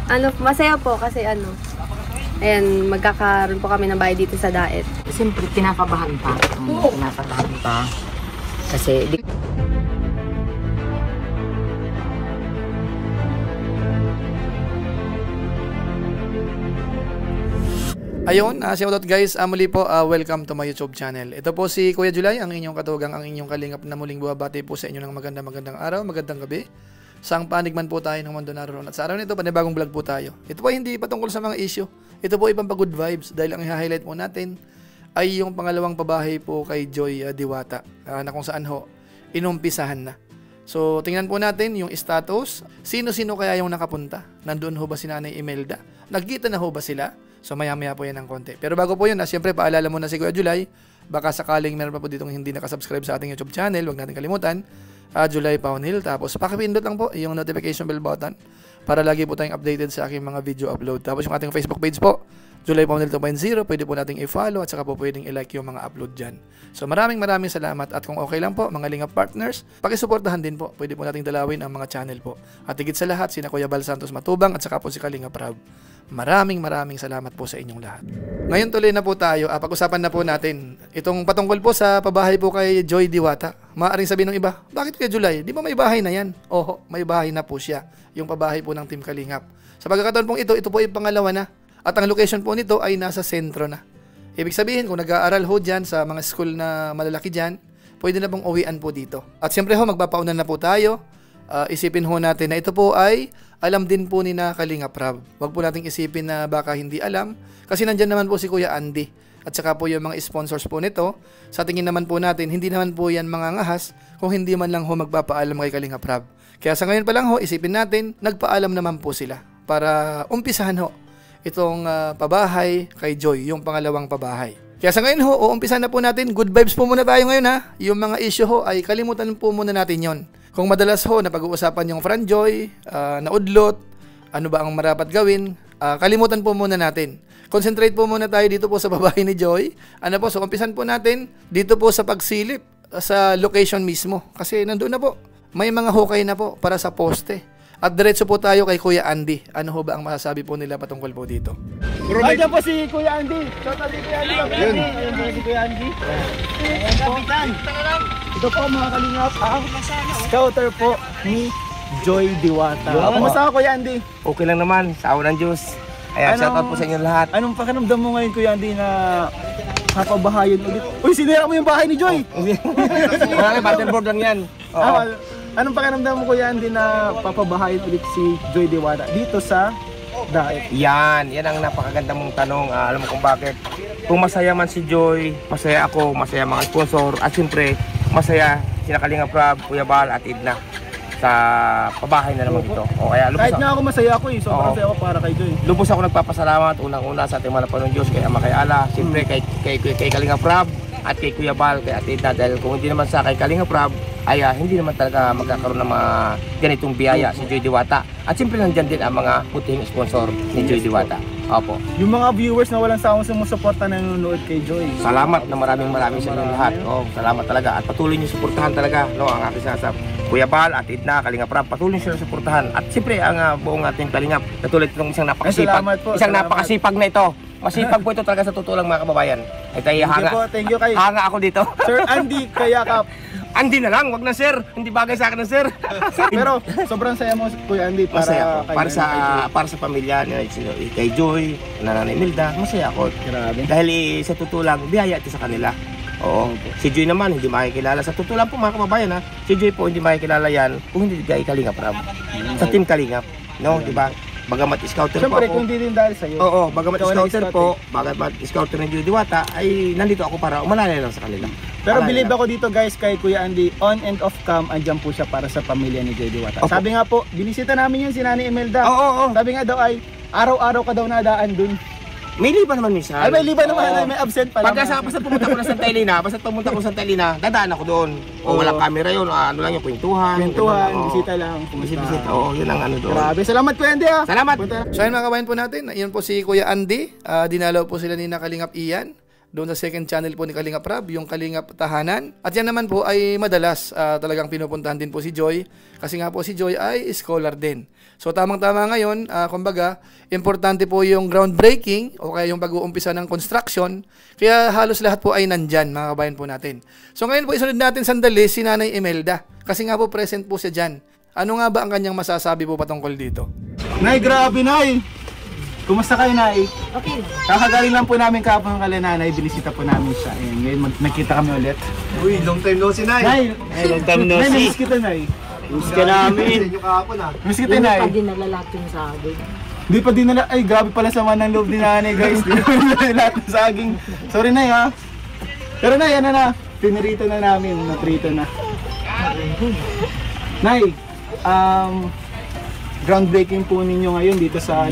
Ano, masaya po kasi ano, ayan, magkakaroon po kami ng bahay dito sa Daet. Siyempre, kinakabahan pa. Kinakabahan pa. Kasi, ayun, shoutout guys, muli po, welcome to my YouTube channel. Ito po si Kuya July, ang inyong katugang, ang inyong kalingap na muling buwabati po sa inyo ng magandang araw, magandang gabi. Saang panig man po tayo ng mundo naroon. At sa araw nito, panibagong vlog po tayo. Ito po hindi patungkol sa mga issue. Ito po ibang pa-good vibes dahil ang i-highlight po natin ay yung pangalawang pabahay po kay Joy Diwata na kung saan ho, inumpisahan na. So, tingnan po natin yung status. Sino-sino kaya yung nakapunta? Nandoon ho ba si Nanay Imelda? Nagkita na ho ba sila? So, maya-maya po yan ng konti. Pero bago po yun, siyempre, paalala muna si Kuya July. Baka sakaling meron pa po ditong hindi nakasubscribe sa ating YouTube channel, huwag natin kalimutan. July Paunil. Tapos, pakipindot lang po yung notification bell button para lagi po tayong updated sa aking mga video upload. Tapos, yung ating Facebook page po, July Paunil 2.0, pwede po nating i-follow at saka po pwedeng i-like yung mga upload dyan. So, maraming salamat at kung okay lang po, mga Lingap partners, pakisuportahan din po. Pwede po nating dalawin ang mga channel po. At higit sa lahat, sina Kuya Bal Santos Matubang at saka po si Kalingap Rab. Maraming salamat po sa inyong lahat. Ngayon tuloy na po tayo, pag-usapan na po natin itong patungkol po sa pabahay po kay Joy Diwata. Maaaring sabihin ng iba, bakit kay July? Di ba may bahay na yan? Oho, may bahay na po siya, yung pabahay po ng Team Kalingap. Sa pagkakataon pong ito po yung pangalawa na. At ang location po nito ay nasa sentro na. Ibig sabihin, kung nag-aaral ho dyan sa mga school na malalaki dyan, pwede na pong uwian po dito. At siyempre ho, magpapaunan na po tayo. Isipin ho natin na ito po ay alam din po ni na Kalingap Rab. Huwag po nating isipin na baka hindi alam. Kasi nandyan naman po si Kuya Andy. At saka po yung mga sponsors po nito. Sa tingin naman po natin, hindi naman po yan mga ngahas kung hindi man lang ho magpapaalam kay Kalingap Rab. Kaya sa ngayon pa lang ho, isipin natin, nagpaalam naman po sila para umpisahan ho itong pabahay kay Joy, yung pangalawang pabahay. Kaya sa ngayon ho, uumpisahan na po natin. Good vibes po muna tayo ngayon ha. Yung mga issue ho ay kalimutan po muna natin yon. Kung madalas ho na pag-uusapan yung Fran Joy, na udlot, ano ba ang marapat gawin, kalimutan po muna natin. Concentrate po muna tayo dito po sa babae ni Joy. Ano po, so umpisan po natin dito po sa pagsilip sa location mismo. Kasi nandoon na po, may mga hukay na po para sa poste. At diretso po tayo kay Kuya Andy. Ano ho ba ang masasabi po nila patungkol po dito? Ayan po si Kuya Andy. Shout out si Kuya Andy. Ayan po si Kuya Andy. Ayan po. Ito po mga Kalingap, ang scouter po ni Joy Diwata. Kumusta ka Kuya Andy? Okay lang naman, sa awa ng Diyos. Ayan, shout out po sa inyo lahat. Anong pakiramdam mo ngayon Kuya Andy na kapabahayan ulit? Uy, sinira mo yung bahay ni Joy! Wala buttonboard lang yan. Anong pakiramdam mo Kuya Andy na papabahayan ulit si Joy Diwata dito sa Daet? Yan ang napakaganda mong tanong. Alam mo kung bakit. Kung masaya man si Joy, masaya ako, masaya mga sponsor, at siyempre, masaya sina Kalingap Rab, Kuya Bal at Edna sa pabahay na naman ito. O kaya lubos kahit na ako masaya ako eh, sobrang saya ako para kay Joy. Lubos ako nagpapasalamat unang-una sa ating mga Panginoon Diyos, kay Ama, kay Ala, siyempre kay Kalingap Rab at kay Kuya Bal, kay Ate Edna, dahil kung hindi naman sa kay Kalingap Rab ay hindi naman talaga magkakaroon ng mga ganitong biyaya si Joy Diwata. At siyempre nandyan din ang mga putihing sponsor ni Joy Diwata. Opo. Yung mga viewers na walang sawang sumusuporta na nanonood kay Joy. Salamat na maraming sa inyo lahat. Salamat talaga at patuloy niyo suportahan talaga ang aking sinasabi. Kuya Bal at Edna, Kalingap Rab, patuloy niyo suportahan. At siyempre ang buong ating Kalingap, katulad itong isang napakasipag. Napakasipag na ito. Masipag po ito talaga sa totoo lang mga kababayan. Thank you kay hanga ako dito. Sir Andy Kayakap. Andy na lang, wag na sir. Hindi bagay sa akin na sir. Pero sobrang saya mo Kuya Andy para sa pamilya ni kay Joy, Nanay Imelda, masaya ako. Grabe. Dahil sa totoo lang, biyaya ito sa kanila. Oo. Si Joy naman hindi makikilala. Sa totoo lang po mga kababayan ha. Si Joy po hindi makikilala yan kung hindi kay Kalingap Rab. Sa Team Kalingap, no, di ba? Bagamat scouter po ako. Siyempre, kung hindi din dahil sa'yo. Oo, bagamat scouter po, bagamat scouter ng Joy Diwata, ay nandito ako para umalalay lang sa kanila. Pero believe ako dito guys kay Kuya Andy, on and off cam, andyan po siya para sa pamilya ni Joy Diwata. Opo. Sabi nga po, binisita namin yun si Nanay Imelda. Oo. Sabi nga daw ay, araw-araw ka daw nadaan dun. May liba naman minsan. Ay, may liba naman, may absent pala. Basta pumunta ko na Santa Elena, dadaan ako doon. O walang camera yun, ano lang yung kwentuhan. Bisita lang. Bisita, oo, yun ang ano doon. Grabe, salamat Kuya Andy ha. Salamat. So ayun mga kabayan po natin, yun po si Kuya Andy. Dinalaw po sila ni na Kalingap Ian. doon sa second channel po ni Kalingap Rab, yung Kalingap Tahanan. At yan naman po ay madalas talagang pinupuntahan din po si Joy kasi nga po si Joy ay scholar din. So tamang-tama ngayon, kumbaga, importante po yung groundbreaking o kaya yung pag-uumpisa ng construction. Kaya halos lahat po ay nandyan, mga kabayan po natin. So ngayon po isunod natin sandali si Nanay Imelda kasi nga po present po siya dyan. Ano nga ba ang kanyang masasabi po patungkol dito? Nay, grabe Nay! Kumusta kayo, Nay? Okay. Kakagaling lang po namin kahapon ng Nanay, binisita po namin siya. Ayan, ngayon nagkita kami ulit. Uy, long time no see, Nay. Nay, long time no Nay, see. namiss kita, Nay. Miss ka namin. Sa kahapon ah. Namiss kita, Hindi Nay. pa din nalalat yung saging. Di pa dinala. Ay, grabe pala sama ng loob ni Nanay, guys. Di pa dinala lahat ng saging. Sorry, Nay, ha. Pero, Nay, ano na. Pinirito na namin. Natrito na. Nay, groundbreaking po ninyo ngayon dito sa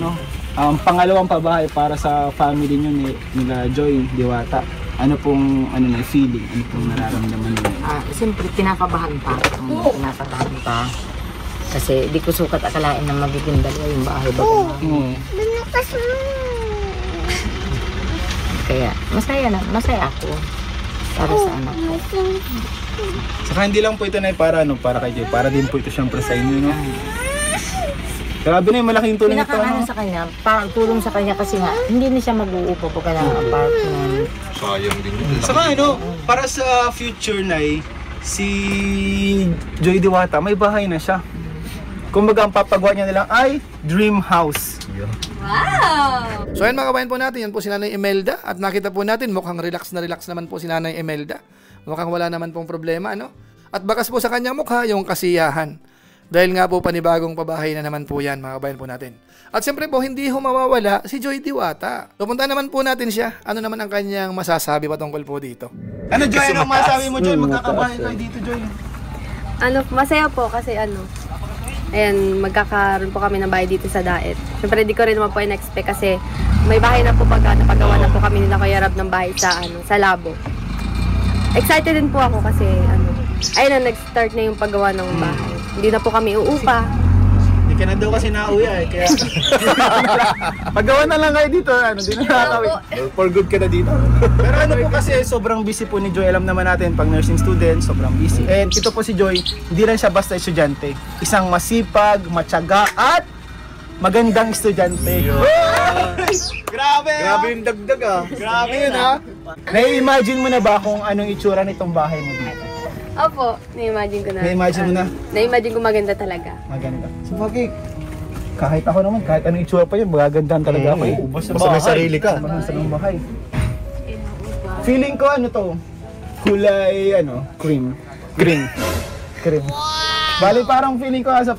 pangalawang pabahay para sa family nyo nila Joy Diwata. Ano pong feeling? Ano pong nararamdaman niyo? Siyempre, kinakabahan pa. Kinakabahan pa. Kasi di ko sukat akalain na magiging dalawa yung bahay bago namin. Kaya, masaya ako. Para sa anak ko. Saka hindi lang po ito na para kay Joy. Para din po ito siyempre sa inyo, no? Grabe na yung malaking tulong ito, Pinakaano sa kanya, parang tulong sa kanya kasi nga, hindi na siya mag-uupo pagka ng apartment. Saka para sa future si Joy Diwata, may bahay na siya. Kumbaga ang papagawa niya nilang ay dream house. So ayun mga kabayan po natin, yan po si Nanay Imelda. At nakita po natin, mukhang relax na relax naman po si Nanay Imelda. Mukhang wala naman pong problema, ano? At bakas po sa kanyang mukha, yung kasiyahan. Dahil nga po panibagong pabahay na naman po yan, mga kabayan po natin. At siyempre po, hindi mawawala si Joy Diwata. Pupunta naman po natin siya. Ano naman ang kanyang masasabi patungkol po dito? Ano Joy, anong masabi mo Joy? Magkakabahay kayo dito Joy. Masaya po kasi ayan, magkakaroon po kami ng bahay dito sa Daet. Siyempre, di ko rin naman po in-expect kasi may bahay na po napagawa na po kami nila Kuya Rab ng bahay sa Labo. Excited din po ako kasi ayun na, nag-start na yung paggawa ng bahay. Hindi na po kami uupa. Hindi ka na daw kasi nauwi kaya paggawa na lang kayo dito, di na nakakawin. For good ka na dito. Pero po kasi sobrang busy po ni Joy. Alam naman natin, pag nursing student, sobrang busy. And ito po si Joy, hindi lang siya basta estudyante. Isang masipag, matyaga, at magandang estudyante. Grabe! Grabe yung dagdag ah. Grabe yun ha! Nai-imagine mo na ba kung anong itsura nitong bahay mo dito? Opo, na-imagine ko na. Na-imagine mo na? Na-imagine ko maganda talaga. Maganda. So bakit? Kahit ako naman, kahit anong itsura pa yun, magagandahan talaga ako eh. Basta may sarili ka. Basta may bahay. Feeling ko kulay cream. Green. Cream. Bali parang feeling ko sa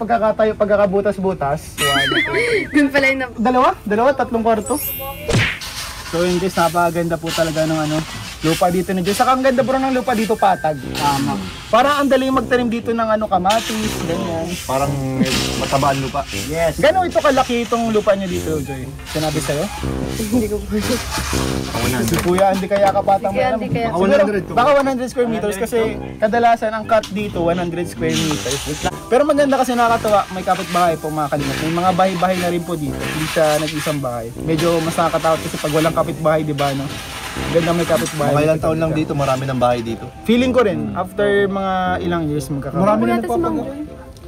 pagkakabutas-butas. Yun pala yung Dalawa, tatlong kwarto. So yun guys, napakaganda po talaga ng lupa dito na Diyos. Saka ang ganda bro ng lupa dito, patag. Tama. Parang ang dali magtanim dito ng kamatis, ganyan. Parang matabaan lupa. Yes. Gano'n ito kalaki itong lupa niyo dito, Joy? Sinabi sa'yo? hindi ko po. Si Kuya, hindi kaya kapatang Si Kuya, hindi kaya. Baka 100 square meters kasi kadalasan ang cut dito 100 square meters. Pero maganda kasi nakakatawa, may kapitbahay po mga kalingap. May mga bahay-bahay na rin po dito. Hindi siya nag-isang bahay. Medyo mas nakakatakot kasi pag walang kapitbahay, di ba, ganda may kapitbahay. Mga ilang taon lang dito, marami ng bahay dito. Feeling ko rin, after mga ilang years magkakaroon. Marami na Wala si Mang nagpapagawa. Jun.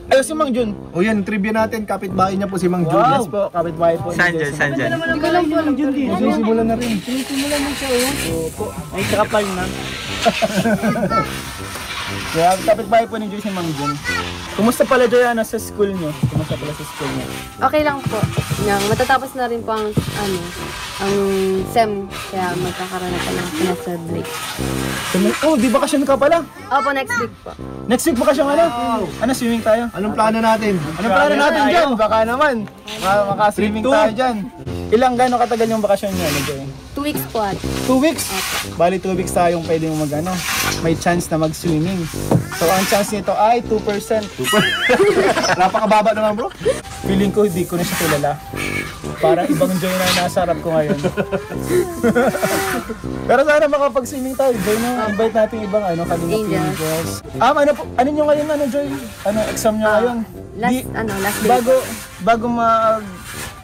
Ayun si Mang Jun. O yan, trivia natin, kapitbahay niya po si Mang Jun. Yes po, kapitbahay po. Saan dyan? Hindi ko lang po alam. Simulan na rin. Simulan mo siya. Opo. Ay, kakapal na. Kaya kapitbahay po ni Joy si Mang Jun. Kumusta pala Joy sa school niyo? Kumusta pala sa school niyo? Okay lang po. Matatapos na rin po ang SEM. Kaya magkakaroon na po ng semester break. Oh, di bakasyon ka pala? Opo, next week po. Next week bakasyon swimming tayo? Anong plano natin? Anong plano natin dyan? Baka naman. Maka-swimming tayo dyan. Gano'ng katagal yung bakasyon niyo? 2 weeks po at. 2 weeks? Bali 2 weeks tayong pwede mo may chance na mag-swimming. So ang chance nito ay 2%. Napakababa naman bro. Feeling ko hindi ko na siya kilala. Parang ibang Joy na nasa harap ko ngayon. Pero sana makapag-swimming tayo. Joy na invite natin ibang Kalingap Angels. Ano nyo ngayon Joy? Exam nyo ngayon? Last day. Bago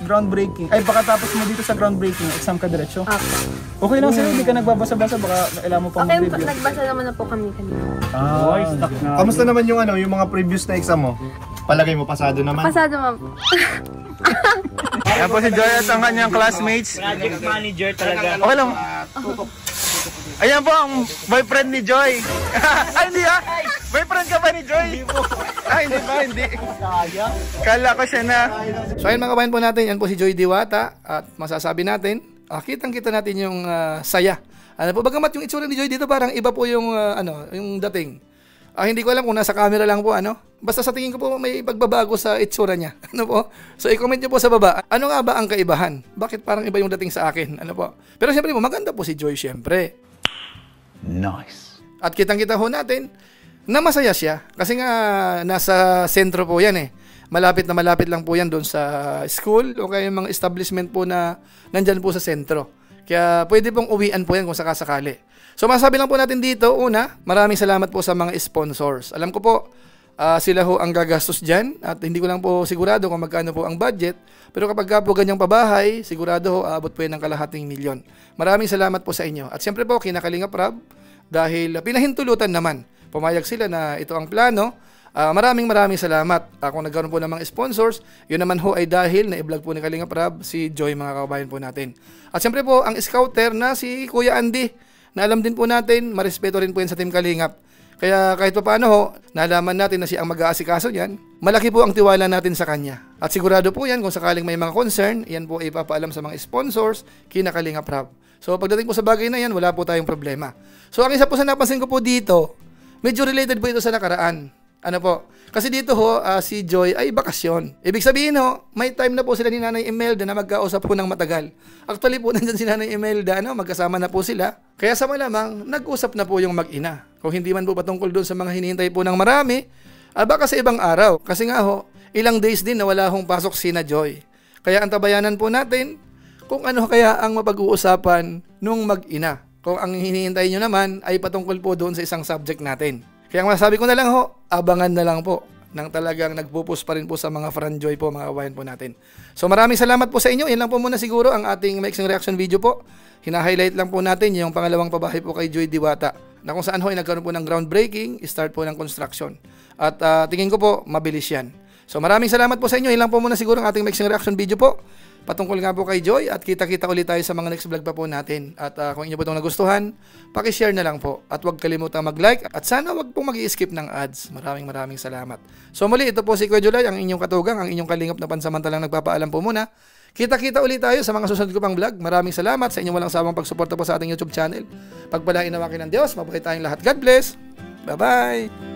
groundbreaking, ay pagkatapos mo dito sa groundbreaking, exam ka diretso. Opo. Okay lang sa'yo, hindi ka nagbabasa-basa, baka kailangan mo pang Okay, mag-review. nagbasa naman na po kami kanina. Kamusta naman yung yung mga previous na exam mo? Palagay mo pasado naman? Pasado, ma'am. Yan po si Joy at ang kanyang classmates. Project manager talaga. Okay lang. Ayan po ang boyfriend ni Joy. Ay, hindi ah. Boyfriend ka ba ni Joy? Hindi po. Ay, hindi ba? Hindi. Kala ko siya na. So ayun mga kabayan po natin, yan po si Joy Diwata at masasabi natin, kitang-kita natin yung saya. Ano po, bagamat yung itsura ni Joy dito parang iba po yung yung dating. Hindi ko alam kung nasa camera lang po Basta sa tingin ko po may pagbabago sa itsura niya. Ano po? So i-comment niyo po sa baba, ano nga ba ang kaibahan? Bakit parang iba yung dating sa akin? Ano po? Pero siyempre po maganda po si Joy siyempre. Nice. At kitang-kita ho natin na masaya siya kasi nga nasa sentro po yan Malapit na malapit lang po yan doon sa school o kaya yung mga establishment po na nandyan po sa sentro. Kaya pwede pong uwian po yan kung sakasakali. So masasabi lang po natin dito, una, maraming salamat po sa mga sponsors. Alam ko po, sila ho ang gagastos dyan at hindi ko lang po sigurado kung magkano po ang budget. Pero kapag ka po ganyang pabahay, sigurado ho, abot po yan ng kalahating milyon. Maraming salamat po sa inyo. At siyempre po, kina Kalingap Rob, dahil pinahintulutan naman. Pumayag sila na ito ang plano. Maraming salamat. Kung nagkaroon po ng mga sponsors, yun naman ho ay dahil na i-vlog po ni Kalingap Rob si Joy, mga kababayan po natin. At siyempre po, ang scouter na si Kuya Andy, na alam din po natin, marespeto rin po yan sa Team Kalingap. Kaya kahit pa paano ho, nalaman natin na siya ang mag-aasikaso niyan, malaki po ang tiwala natin sa kanya. At sigurado po yan, kung sakaling may mga concern, yan po ipapaalam sa mga sponsors, kina Kalingap Rob. So pagdating po sa bagay na yan, wala po tayong problema. So ang isa po sa napansin ko po dito, medyo related po ito sa nakaraan. Ano po? Kasi dito ho, si Joy ay bakasyon. Ibig sabihin ho, may time na po sila ni Nanay Imelda na magkausap po ng matagal. Actually po, nandyan si Nanay Imelda, magkasama na po sila. Kaya sa malamang, nag-usap na po yung mag-ina. Kung hindi man po patungkol doon sa mga hinihintay po ng marami, baka sa ibang araw. Kasi nga ho, ilang days din na wala hong pasok si na Joy. Kaya antabayanan po natin kung ano kaya ang mapag-uusapan nung mag-ina. Kung ang hinihintay nyo naman ay patungkol po doon sa isang subject natin. Kaya masasabi ko na lang ho, abangan na lang po nang talagang nagpupus pa rin po sa mga Franjoy po, mga kabayan po natin. So maraming salamat po sa inyo. Yan lang po muna siguro ang ating mixing reaction video po. Hina-highlight lang po natin yung pangalawang pabahay po kay Joy Diwata na kung saan ho ay nagkaroon po ng groundbreaking, start po ng construction. At tingin ko po, mabilis yan. So maraming salamat po sa inyo. Yan lang po muna siguro ang ating mixing reaction video po. Patungkol nga po kay Joy at kita-kita ulit tayo sa mga next vlog pa po natin. At kung inyo po itong nagustuhan, pakishare na lang po. At huwag kalimutang mag-like at sana huwag pong mag-i-skip ng ads. Maraming salamat. So muli, ito po si Kuya July, ang inyong katugang, ang inyong kalingap na pansamantalang nagpapaalam po muna. Kita-kita ulit tayo sa mga susunod ko pang vlog. Maraming salamat sa inyong walang sawang pagsuporta po sa ating YouTube channel. Pagpalain nawakin ng Diyos, mabuhay tayong lahat. God bless! Bye-bye!